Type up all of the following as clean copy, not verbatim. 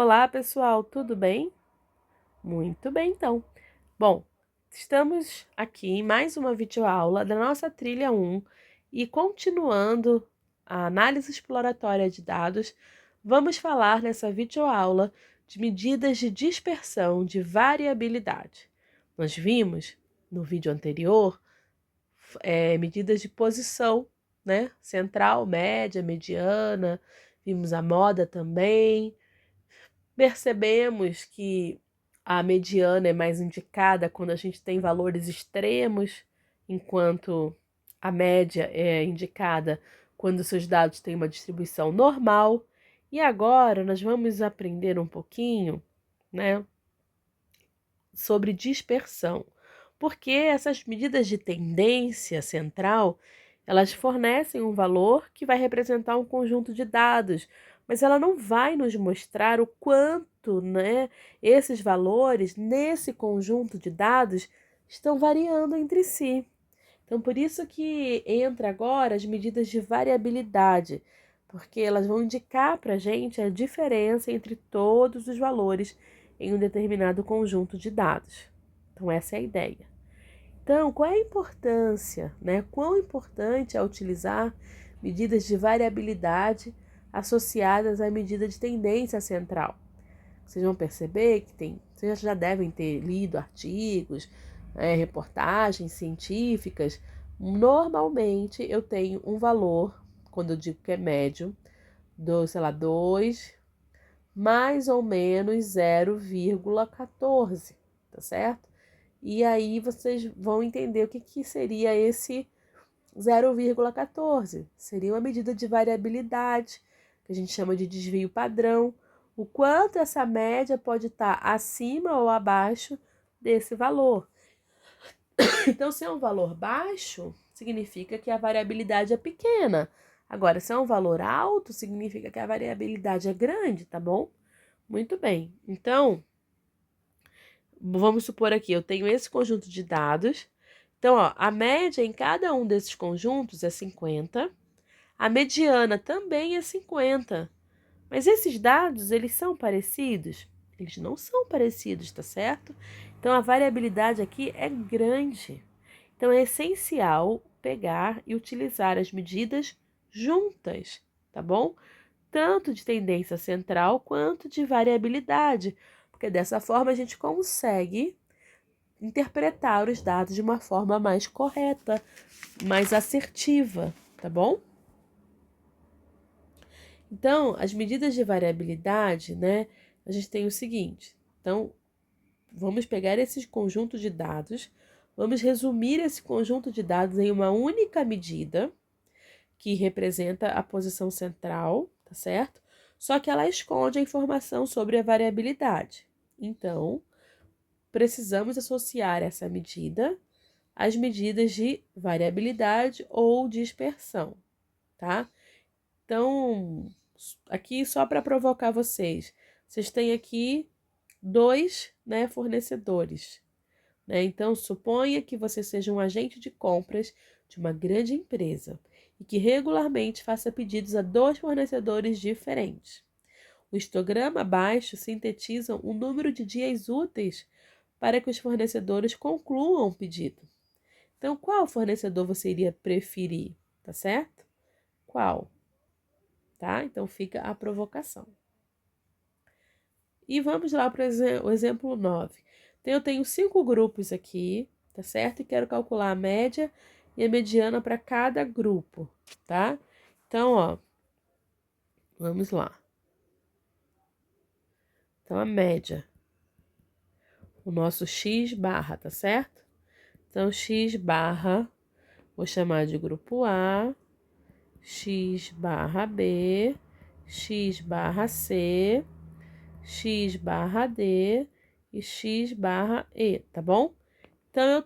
Olá, pessoal, tudo bem? Muito bem, então. Bom, estamos aqui em mais uma videoaula da nossa trilha 1 e continuando a análise exploratória de dados, vamos falar nessa videoaula de medidas de dispersão de variabilidade. Nós vimos no vídeo anterior medidas de posição, né? Central, média, mediana, vimos a moda também. Percebemos que a mediana é mais indicada quando a gente tem valores extremos, enquanto a média é indicada quando seus dados têm uma distribuição normal. E agora nós vamos aprender um pouquinho, né, sobre dispersão, porque essas medidas de tendência central, elas fornecem um valor que vai representar um conjunto de dados, mas ela não vai nos mostrar o quanto, né, esses valores nesse conjunto de dados estão variando entre si. Então, por isso que entra agora as medidas de variabilidade, porque elas vão indicar para a gente a diferença entre todos os valores em um determinado conjunto de dados. Então, essa é a ideia. Então, qual é a importância, né? Quão importante é utilizar medidas de variabilidade associadas à medida de tendência central? Vocês vão perceber que vocês já devem ter lido artigos, reportagens científicas. Normalmente eu tenho um valor, quando eu digo que é médio, sei lá, 2 mais ou menos 0,14, tá certo? E aí vocês vão entender o que seria esse 0,14. Seria uma medida de variabilidade, que a gente chama de desvio padrão, o quanto essa média pode estar acima ou abaixo desse valor. Então, se é um valor baixo, significa que a variabilidade é pequena. Agora, se é um valor alto, significa que a variabilidade é grande, tá bom? Muito bem. Então, vamos supor aqui, eu tenho esse conjunto de dados. Então, ó, a média em cada um desses conjuntos é 50. A mediana também é 50. Mas esses dados, eles são parecidos? Eles não são parecidos, tá certo? Então, a variabilidade aqui é grande. Então, é essencial pegar e utilizar as medidas juntas, tá bom? Tanto de tendência central quanto de variabilidade, porque dessa forma a gente consegue interpretar os dados de uma forma mais correta, mais assertiva, tá bom? Então, as medidas de variabilidade, né, a gente tem o seguinte. Então, vamos pegar esse conjunto de dados, vamos resumir esse conjunto de dados em uma única medida, que representa a posição central, tá certo? Só que ela esconde a informação sobre a variabilidade. Então, precisamos associar essa medida às medidas de variabilidade ou dispersão, tá? Então, aqui só para provocar vocês têm aqui dois, né, fornecedores, né? Então, suponha que você seja um agente de compras de uma grande empresa e que regularmente faça pedidos a dois fornecedores diferentes. O histograma abaixo sintetiza o número de dias úteis para que os fornecedores concluam o pedido. Então, qual fornecedor você iria preferir? Tá certo? Qual? Tá? Então, fica a provocação. E vamos lá para o exemplo 9. Então, eu tenho 5 grupos aqui, tá certo? E quero calcular a média e a mediana para cada grupo, tá? Então, ó, vamos lá. Então, a média. O nosso X barra, tá certo? Então, X barra, vou chamar de grupo A, X barra B, X barra C, X barra D e X barra E, tá bom? Então,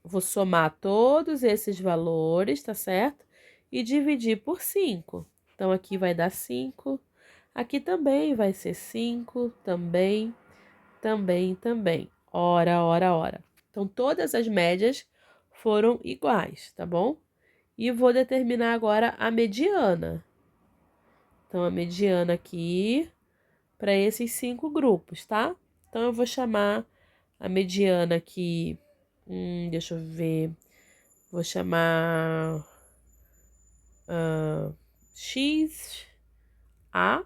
vou somar todos esses valores, tá certo? E dividir por 5. Então, aqui vai dar 5. Aqui também vai ser 5, também. Ora, ora, ora. Então, todas as médias foram iguais, tá bom? E vou determinar agora a mediana. Então, a mediana aqui para esses 5 grupos, tá? Então, eu vou chamar a mediana aqui, deixa eu ver, vou chamar X, A,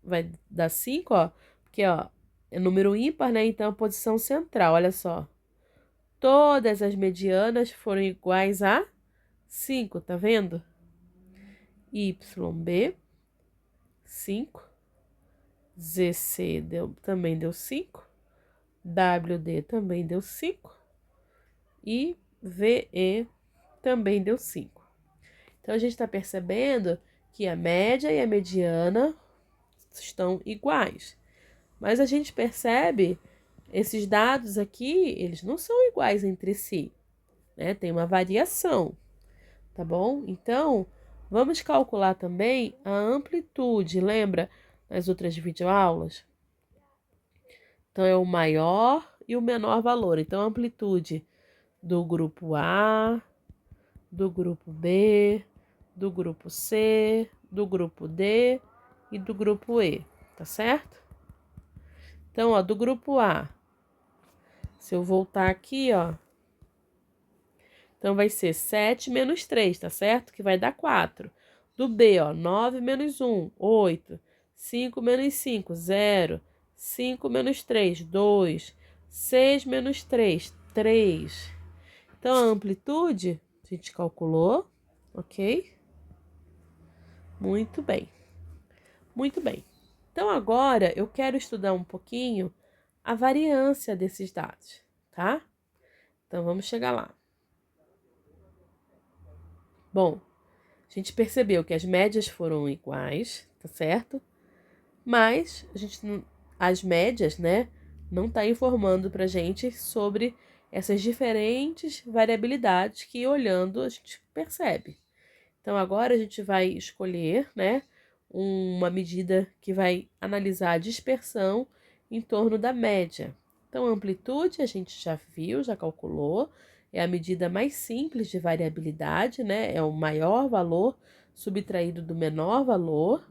vai dar 5, ó, porque, ó, é número ímpar, né? Então, a posição central, olha só. Todas as medianas foram iguais a 5, tá vendo? YB, 5. ZC também deu 5. WD também deu 5. E VE também deu 5. Então, a gente está percebendo que a média e a mediana estão iguais. Mas a gente percebe, esses dados aqui, eles não são iguais entre si, né? Tem uma variação, tá bom? Então, vamos calcular também a amplitude, lembra nas outras videoaulas? Então, é o maior e o menor valor. Então, a amplitude do grupo A, do grupo B, do grupo C, do grupo D e do grupo E, tá certo? Então, ó, do grupo A, se eu voltar aqui, ó, então vai ser 7 menos 3, tá certo? Que vai dar 4. Do B, ó, 9 menos 1, 8. 5 menos 5, 0. 5 menos 3, 2. 6 menos 3, 3. Então, a amplitude, a gente calculou, ok? Muito bem. Muito bem. Então, agora eu quero estudar um pouquinho a variância desses dados, tá? Então, vamos chegar lá. Bom, a gente percebeu que as médias foram iguais, tá certo? Mas as médias, né, não tá informando pra gente sobre essas diferentes variabilidades que, olhando, a gente percebe. Então, agora a gente vai escolher, né, uma medida que vai analisar a dispersão em torno da média. Então, a amplitude a gente já viu, já calculou, é a medida mais simples de variabilidade, né? É o maior valor subtraído do menor valor.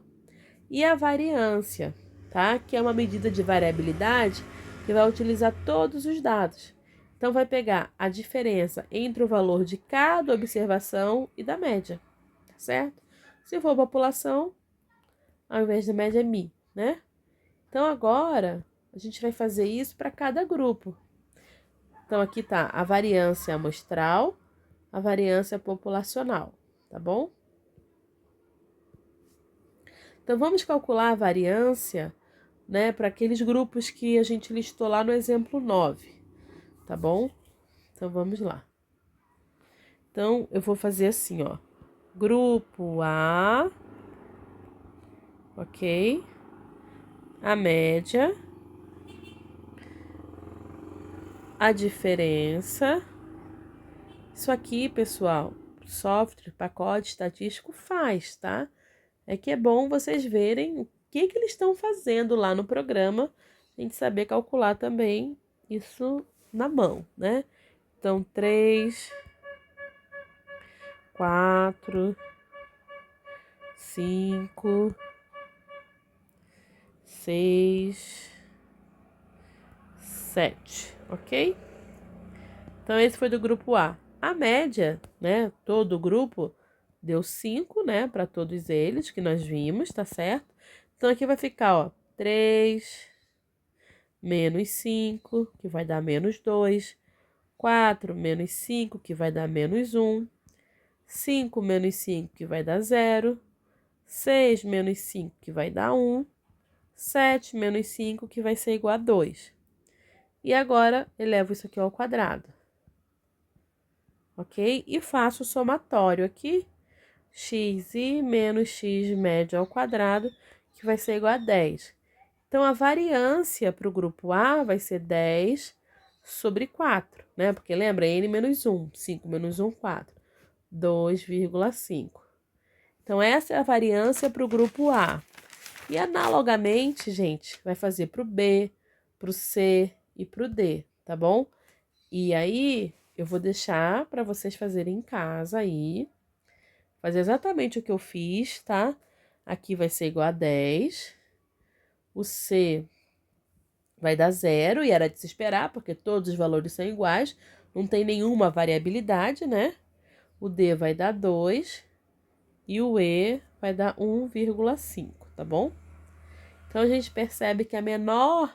E a variância, tá? Que é uma medida de variabilidade que vai utilizar todos os dados. Então, vai pegar a diferença entre o valor de cada observação e da média, tá certo? Se for população, ao invés da média é mi, né? Então, agora, a gente vai fazer isso para cada grupo. Então, aqui tá a variância amostral, a variância populacional, tá bom? Então, vamos calcular a variância, né, para aqueles grupos que a gente listou lá no exemplo 9, tá bom? Então, vamos lá. Então, eu vou fazer assim, ó. Grupo A, ok? A média, a diferença. Isso aqui, pessoal, software, pacote estatístico faz, tá? É que é bom vocês verem o que eles estão fazendo lá no programa, a gente saber calcular também isso na mão, né? Então, 3, 4, 5, 6, 7, ok? Então, esse foi do grupo A. A média, né? Todo o grupo deu 5, né? Para todos eles que nós vimos, tá certo? Então, aqui vai ficar, ó, 3 menos 5, que vai dar menos 2. 4 menos 5, que vai dar menos 1. 5 menos 5, que vai dar 0. 6 menos 5, que vai dar 1. 7 menos 5, que vai ser igual a 2. E agora, elevo isso aqui ao quadrado. Ok? E faço o somatório aqui. Xi menos x médio ao quadrado, que vai ser igual a 10. Então, a variância para o grupo A vai ser 10 sobre 4, né? Porque lembra, n menos 1, 5 menos 1, 4. 2,5. Então, essa é a variância para o grupo A. E, analogamente, gente, vai fazer para o B, para o C e para o D, tá bom? E aí, eu vou deixar para vocês fazerem em casa aí. Fazer exatamente o que eu fiz, tá? Aqui vai ser igual a 10. O C vai dar 0, e era de se esperar, porque todos os valores são iguais, não tem nenhuma variabilidade, né? O D vai dar 2 e o E vai dar 1,5, tá bom? Então, a gente percebe que a menor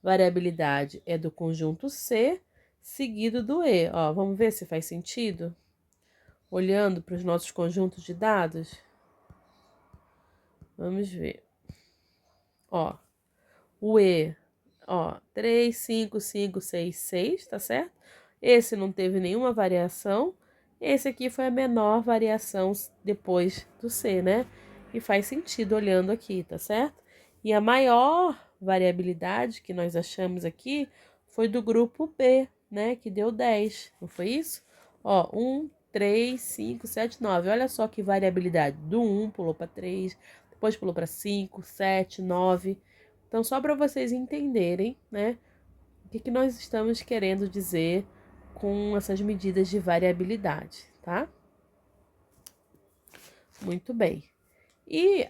variabilidade é do conjunto C, seguido do E. Ó, vamos ver se faz sentido? Olhando para os nossos conjuntos de dados. Vamos ver. Ó, o E, ó, 3, 5, 5, 6, 6, tá certo? Esse não teve nenhuma variação. Esse aqui foi a menor variação depois do C, né? E faz sentido olhando aqui, tá certo? E a maior variabilidade que nós achamos aqui foi do grupo B, né? Que deu 10, não foi isso? Ó, 1, 3, 5, 7, 9. Olha só que variabilidade. Do 1 pulou para 3, depois pulou para 5, 7, 9. Então, só para vocês entenderem, né? O que nós estamos querendo dizer com essas medidas de variabilidade, tá? Muito bem. E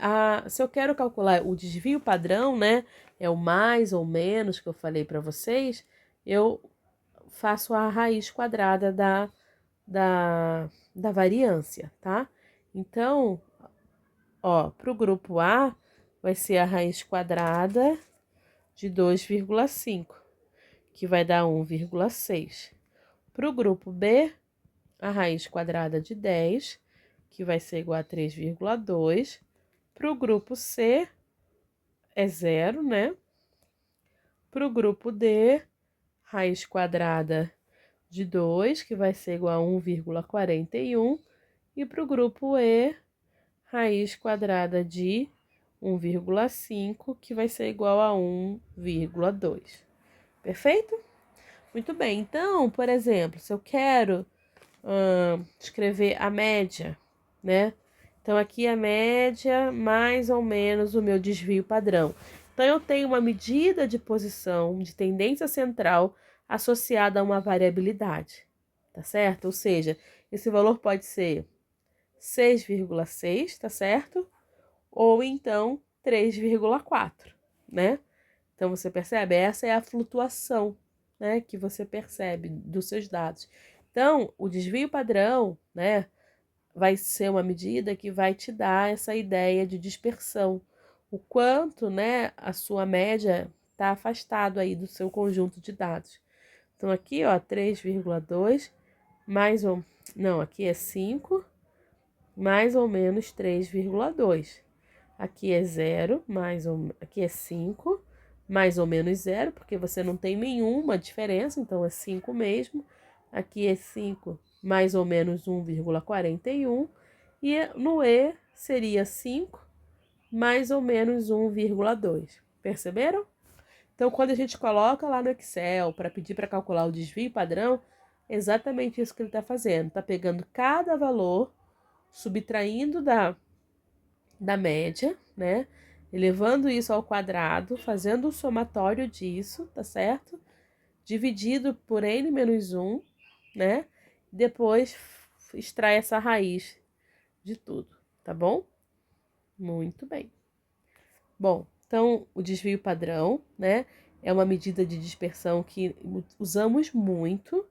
se eu quero calcular o desvio padrão, né? É o mais ou menos que eu falei para vocês, eu faço a raiz quadrada da variância, tá? Então, ó, para o grupo A, vai ser a raiz quadrada de 2,5, que vai dar 1,6. Para o grupo B, a raiz quadrada de 10, que vai ser igual a 3,2. Para o grupo C, é 0, né? Para o grupo D, raiz quadrada de 2, que vai ser igual a 1,41. E para o grupo E, raiz quadrada de 1,5, que vai ser igual a 1,2. Perfeito? Muito bem. Então, por exemplo, se eu quero escrever a média, né? Então, aqui a média mais ou menos o meu desvio padrão. Então, eu tenho uma medida de posição de tendência central associada a uma variabilidade, tá certo? Ou seja, esse valor pode ser 6,6, tá certo? Ou então 3,4, né? Então, você percebe? Essa é a flutuação, né, que você percebe dos seus dados. Então, o desvio padrão, né, vai ser uma medida que vai te dar essa ideia de dispersão. O quanto, né, a sua média está afastado aí do seu conjunto de dados. Então, aqui, ó, 3,2 mais ou... Não, aqui é 5 mais ou menos 3,2. Aqui é 0, aqui é 5, mais ou menos 0, porque você não tem nenhuma diferença, então é 5 mesmo. Aqui é 5, mais ou menos 1,41. E no E seria 5, mais ou menos 1,2. Perceberam? Então, quando a gente coloca lá no Excel para pedir para calcular o desvio padrão, é exatamente isso que ele está fazendo. Está pegando cada valor, subtraindo da média, né? Elevando isso ao quadrado, fazendo o somatório disso, tá certo? Dividido por n menos 1, né? Depois extrai essa raiz de tudo, tá bom? Muito bem. Bom, então o desvio padrão, né? É uma medida de dispersão que usamos muito.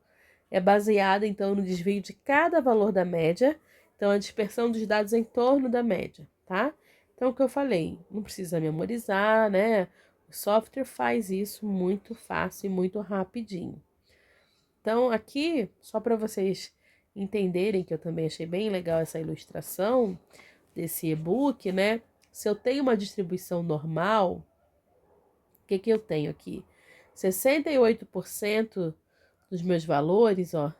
É baseada, então, no desvio de cada valor da média. Então, a dispersão dos dados em torno da média, tá? Então, o que eu falei, não precisa memorizar, né? O software faz isso muito fácil e muito rapidinho. Então, aqui, só para vocês entenderem, que eu também achei bem legal essa ilustração desse e-book, né? Se eu tenho uma distribuição normal, o que eu tenho aqui? 68% dos meus valores, ó,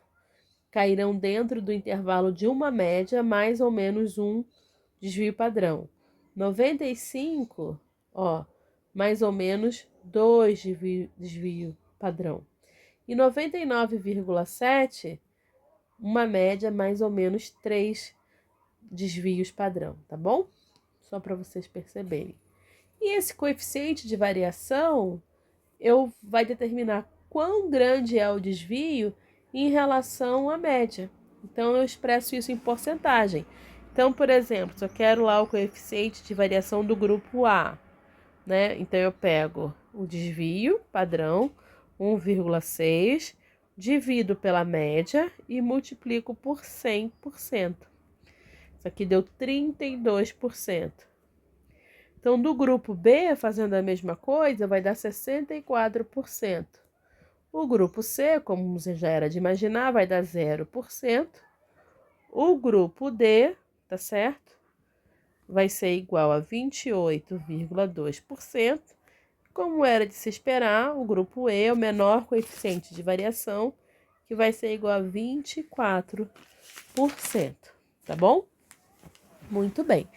cairão dentro do intervalo de uma média mais ou menos um desvio padrão. 95, ó, mais ou menos 2 desvio padrão. E 99,7, uma média mais ou menos 3 desvios padrão, tá bom? Só para vocês perceberem. E esse coeficiente de variação vai determinar quão grande é o desvio em relação à média. Então, eu expresso isso em porcentagem. Então, por exemplo, se eu quero lá o coeficiente de variação do grupo A, né? Então, eu pego o desvio padrão, 1,6, divido pela média e multiplico por 100%. Isso aqui deu 32%. Então, do grupo B, fazendo a mesma coisa, vai dar 64%. O grupo C, como você já era de imaginar, vai dar 0%. O grupo D, tá certo? Vai ser igual a 28,2%. Como era de se esperar, o grupo E é o menor coeficiente de variação, que vai ser igual a 24%. Tá bom? Muito bem.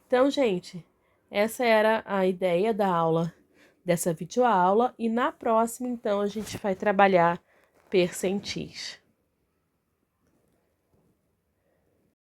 Então, gente, essa era a ideia da aula, dessa videoaula. E na próxima, então, a gente vai trabalhar percentis.